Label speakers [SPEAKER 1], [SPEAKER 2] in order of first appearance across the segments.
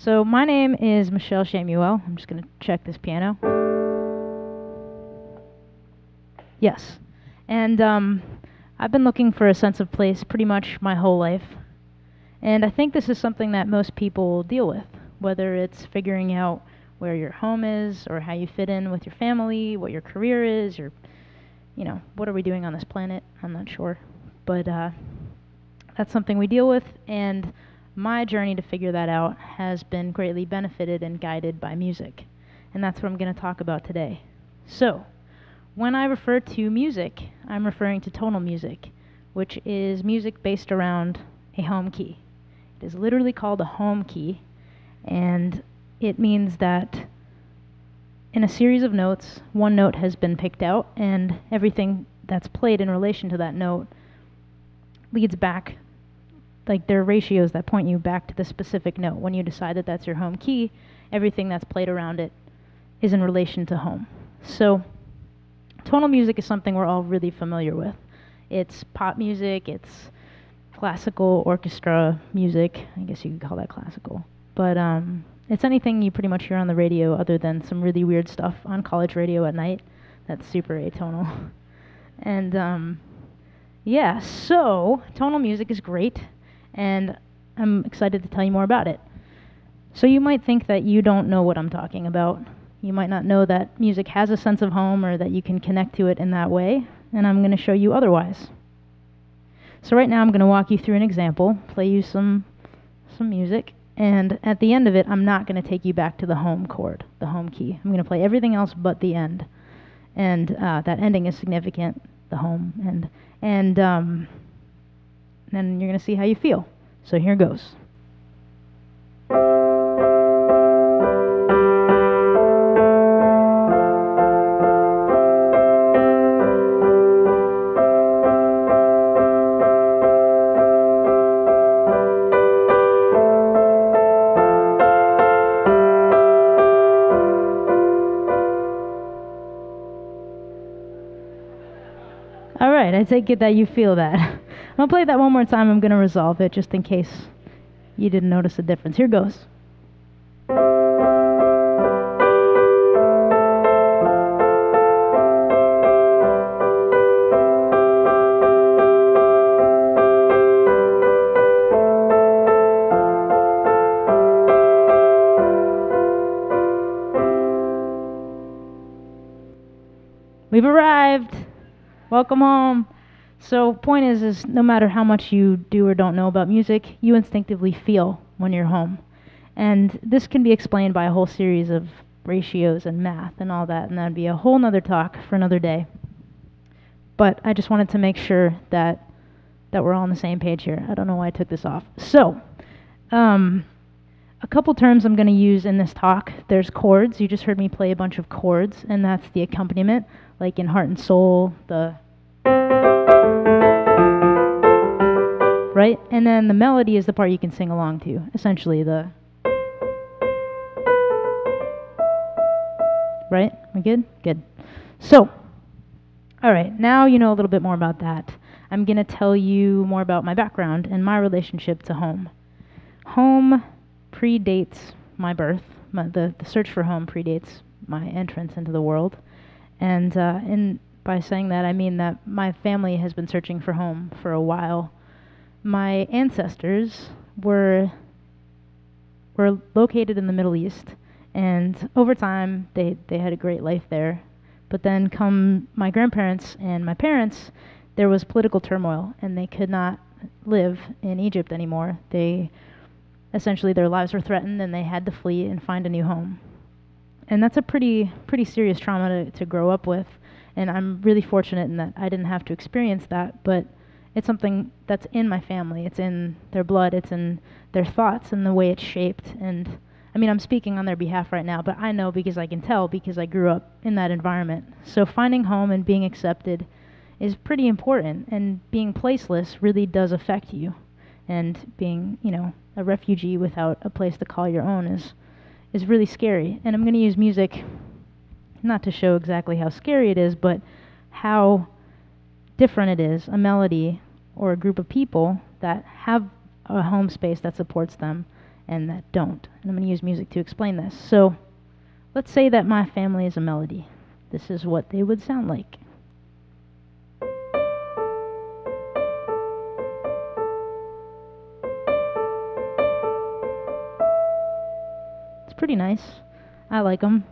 [SPEAKER 1] So my name is Michelle Chamuel. I'm just going to check this piano. Yes. And I've been looking for a sense of place pretty much my whole life. And I think this is something that most people deal with, whether it's figuring out where your home is or how you fit in with your family, what your career is, or, what are we doing on this planet? I'm not sure. But that's something we deal with, and my journey to figure that out has been greatly benefited and guided by music. And that's what I'm going to talk about today. So, when I refer to music, I'm referring to tonal music, which is music based around a home key. It is literally called a home key, and it means that in a series of notes, one note has been picked out, and everything that's played in relation to that note leads back. Like, there are ratios that point you back to the specific note. When you decide that that's your home key, everything that's played around it is in relation to home. So, tonal music is something we're all really familiar with. It's pop music, it's classical orchestra music. I guess you could call that classical. But it's anything you pretty much hear on the radio other than some really weird stuff on college radio at night that's super atonal. And yeah, so tonal music is great, and I'm excited to tell you more about it. So you might think that you don't know what I'm talking about. You might not know that music has a sense of home or that you can connect to it in that way, and I'm going to show you otherwise. So right now I'm going to walk you through an example, play you some music, and at the end of it I'm not going to take you back to the home chord, the home key. I'm going to play everything else but the end. And that ending is significant, the home, and then you're going to see how you feel. So here goes. All right, I take it that you feel that. I'm going to play that one more time. I'm going to resolve it just in case you didn't notice the difference. Here goes. We've arrived. Welcome home. So point is no matter how much you do or don't know about music, you instinctively feel when you're home. And this can be explained by a whole series of ratios and math and all that, and that'd be a whole nother talk for another day. But I just wanted to make sure that we're all on the same page here. I don't know why I took this off. So, a couple terms I'm going to use in this talk. There's chords. You just heard me play a bunch of chords, and that's the accompaniment, like in Heart and Soul, right? And then the melody is the part you can sing along to, essentially right? We good? Good. So, all right, now you know a little bit more about that. I'm going to tell you more about my background and my relationship to home. Home predates my birth. The search for home predates my entrance into the world. And by saying that, I mean that my family has been searching for home for a while. My ancestors were located in the Middle East, and over time they had a great life there. But then come my grandparents and my parents, there was political turmoil, and they could not live in Egypt anymore. Essentially their lives were threatened, and they had to flee and find a new home. And that's a pretty serious trauma to grow up with, and I'm really fortunate in that I didn't have to experience that, but it's something that's in my family. It's in their blood, it's in their thoughts and the way it's shaped. And I mean, I'm speaking on their behalf right now, but I know because I can tell because I grew up in that environment. So finding home and being accepted is pretty important, and being placeless really does affect you. And being, a refugee without a place to call your own is really scary. And I'm going to use music not to show exactly how scary it is, but how different it is, a melody or a group of people that have a home space that supports them and that don't. And I'm going to use music to explain this. So let's say that my family is a melody. This is what they would sound like. It's pretty nice. I like them.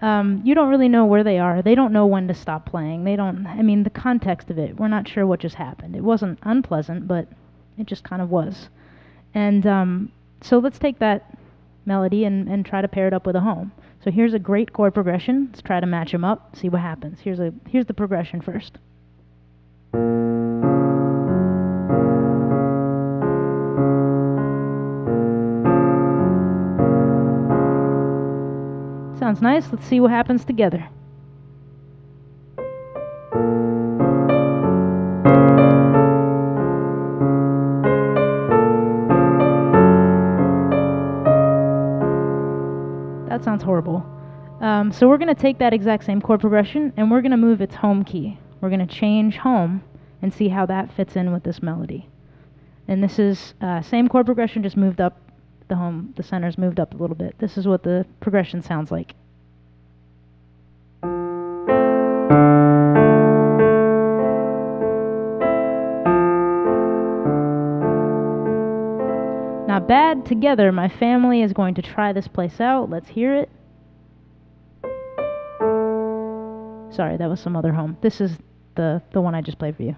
[SPEAKER 1] You don't really know where they are. They don't know when to stop playing. The context of it, we're not sure what just happened. It wasn't unpleasant, but it just kind of was. And so let's take that melody and try to pair it up with a home. So here's a great chord progression. Let's try to match them up, see what happens. Here's the progression first. Sounds nice. Let's see what happens together. That sounds horrible. So we're going to take that exact same chord progression and we're going to move its home key. We're going to change home and see how that fits in with this melody. And this is same chord progression, just moved up. The center's moved up a little bit. This is what the progression sounds like. Not bad. Together, my family is going to try this place out. Let's hear it. Sorry, that was some other home. This is the one I just played for you.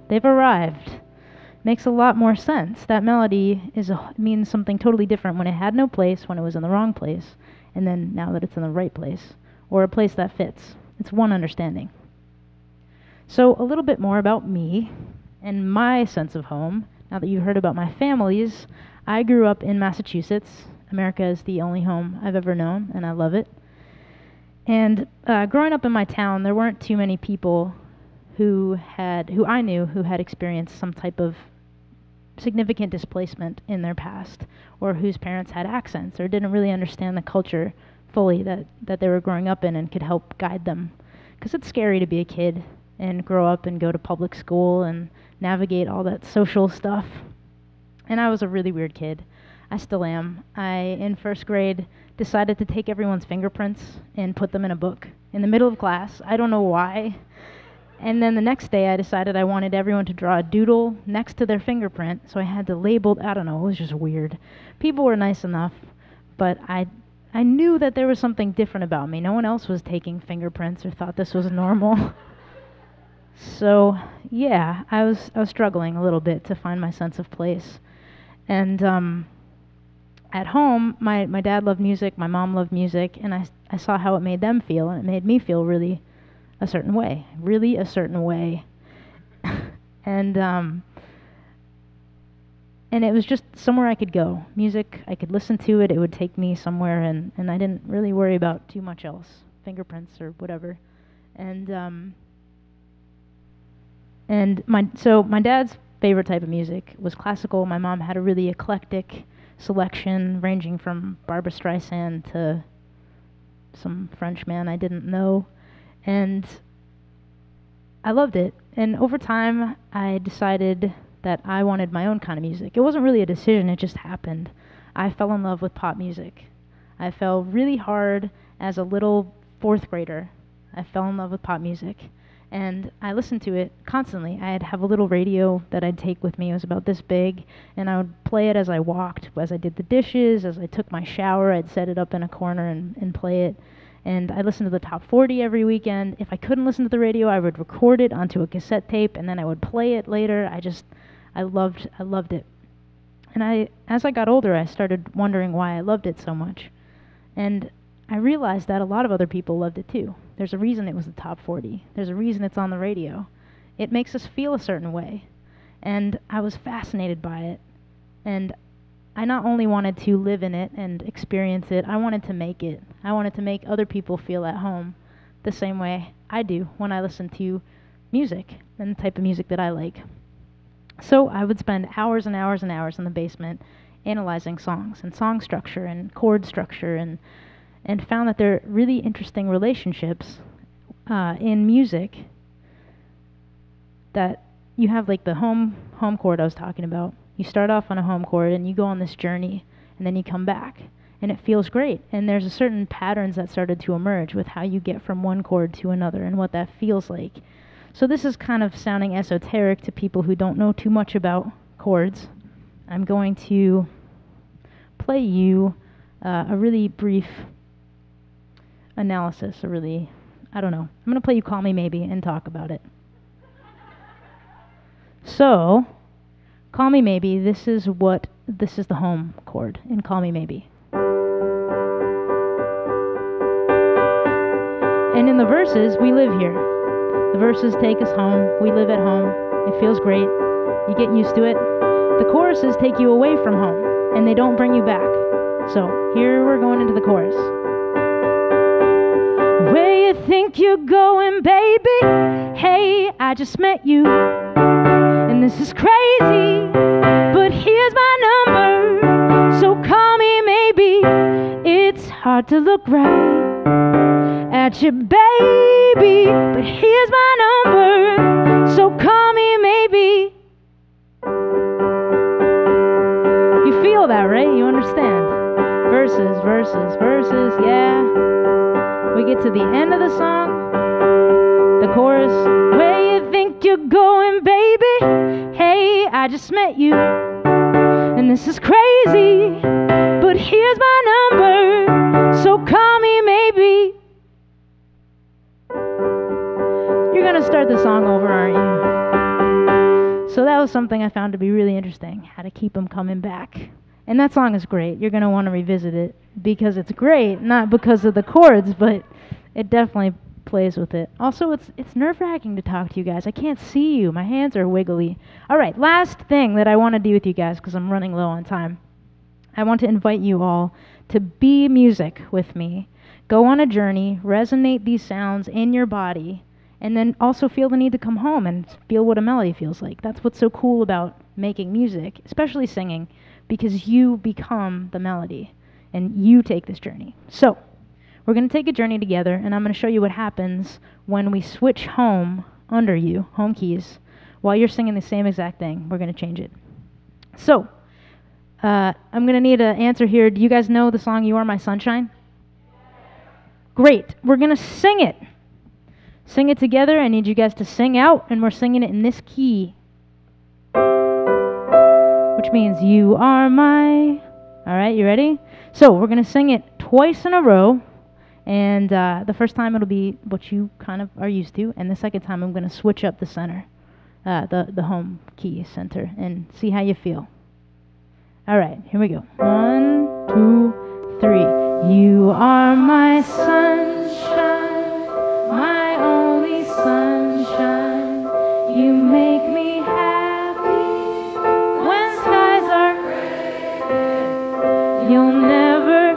[SPEAKER 1] They've arrived. Makes a lot more sense. That melody means something totally different when it had no place, when it was in the wrong place, and then now that it's in the right place, or a place that fits. It's one understanding. So a little bit more about me and my sense of home. Now that you've heard about my families, I grew up in Massachusetts. America is the only home I've ever known, and I love it. And growing up in my town, there weren't too many people who I knew who had experienced some type of significant displacement in their past, or whose parents had accents or didn't really understand the culture fully that they were growing up in and could help guide them. Because it's scary to be a kid and grow up and go to public school and navigate all that social stuff. And I was a really weird kid. I still am. In first grade, decided to take everyone's fingerprints and put them in a book in the middle of class. I don't know why. And then the next day, I decided I wanted everyone to draw a doodle next to their fingerprint, so I had to label, I don't know, it was just weird. People were nice enough, but I knew that there was something different about me. No one else was taking fingerprints or thought this was normal. So, yeah, I was struggling a little bit to find my sense of place. And at home, my dad loved music, my mom loved music, and I saw how it made them feel, and it made me feel really a certain way. And it was just somewhere I could go. Music, I could listen to it, it would take me somewhere, and I didn't really worry about too much else, fingerprints or whatever. And my dad's favorite type of music was classical. My mom had a really eclectic selection, ranging from Barbra Streisand to some French man I didn't know. And I loved it. And over time, I decided that I wanted my own kind of music. It wasn't really a decision, it just happened. I fell in love with pop music. I fell really hard as a little fourth grader. I fell in love with pop music. And I listened to it constantly. I'd have a little radio that I'd take with me. It was about this big. And I would play it as I walked, as I did the dishes, as I took my shower. I'd set it up in a corner and play it. And I listened to the top 40 every weekend. If I couldn't listen to the radio, I would record it onto a cassette tape, and then I would play it later. I loved it. And as I got older, I started wondering why I loved it so much. And I realized that a lot of other people loved it too. There's a reason it was the top 40. There's a reason it's on the radio. It makes us feel a certain way. And I was fascinated by it. And I not only wanted to live in it and experience it, I wanted to make it. I wanted to make other people feel at home the same way I do when I listen to music and the type of music that I like. So I would spend hours and hours and hours in the basement analyzing songs and song structure and chord structure and and found that there are really interesting relationships in music, that you have like the home chord I was talking about. You start off on a home chord and you go on this journey, and then you come back, and it feels great. And there's a certain patterns that started to emerge with how you get from one chord to another and what that feels like. So this is kind of sounding esoteric to people who don't know too much about chords. I'm going to play you a really brief analysis, I don't know. I'm going to play you Call Me Maybe and talk about it. So, Call Me Maybe, this is the home chord in Call Me Maybe. And in the verses, we live here. The verses take us home. We live at home. It feels great. You get used to it. The choruses take you away from home, and they don't bring you back. So, here we're going into the chorus. Where you think you're going, baby? Hey, I just met you. And this is crazy, but here's my number. So call me maybe. It's hard to look right at you, baby, but here's my number. So call me maybe. You feel that, right? You understand? Verses, verses, verses, yeah. We get to the end of the song, the chorus. Where you think you're going, baby? Hey, I just met you. And this is crazy, but here's my number. So call me maybe. You're gonna start the song over, aren't you? So that was something I found to be really interesting, how to keep them coming back. And that song is great. You're gonna want to revisit it because it's great, not because of the chords, but it definitely plays with it. Also, it's nerve-wracking to talk to you guys. I can't see you. My hands are wiggly. All right, last thing that I want to do with you guys, because I'm running low on time. I want to invite you all to be music with me. Go on a journey, resonate these sounds in your body, and then also feel the need to come home and feel what a melody feels like. That's what's so cool about making music, especially singing, because you become the melody, and you take this journey. So, we're going to take a journey together, and I'm going to show you what happens when we switch home under you, home keys, while you're singing the same exact thing. We're going to change it. So, I'm going to need an answer here. Do you guys know the song You Are My Sunshine? Great. We're going to sing it. Sing it together. I need you guys to sing out, and we're singing it in this key, which means you are my... All right, you ready? So, we're going to sing it twice in a row. And the first time it'll be what you kind of are used to, and the second time I'm going to switch up the center, the home key center, and see how you feel. All right, here we go. 1, 2, 3. You are my sunshine, my only sunshine. You make me happy when skies are gray. You'll never...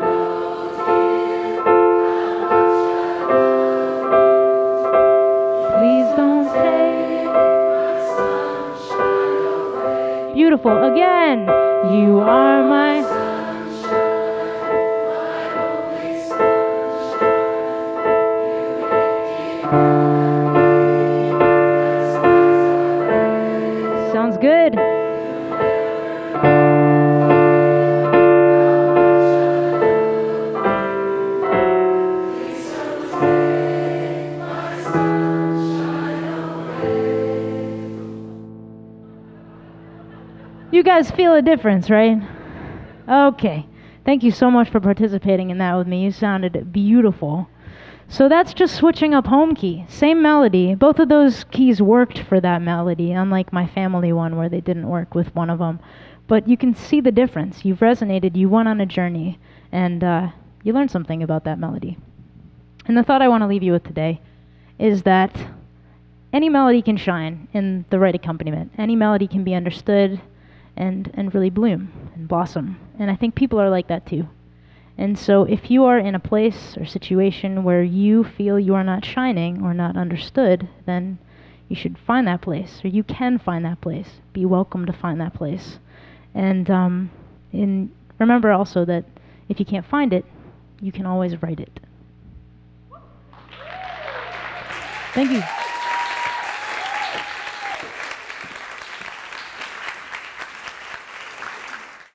[SPEAKER 1] Beautiful. Again. You are my sunshine, my only sunshine. Sounds good. You guys feel a difference, right? Okay. Thank you so much for participating in that with me. You sounded beautiful. So that's just switching up home key. Same melody. Both of those keys worked for that melody, unlike my family one where they didn't work with one of them. But you can see the difference. You've resonated. You went on a journey. And you learned something about that melody. And the thought I want to leave you with today is that any melody can shine in the right accompaniment. Any melody can be understood and really bloom and blossom. And I think people are like that too. And so if you are in a place or situation where you feel you are not shining or not understood, then you should find that place, or you can find that place. Be welcome to find that place. And remember also that if you can't find it, you can always write it. Thank you.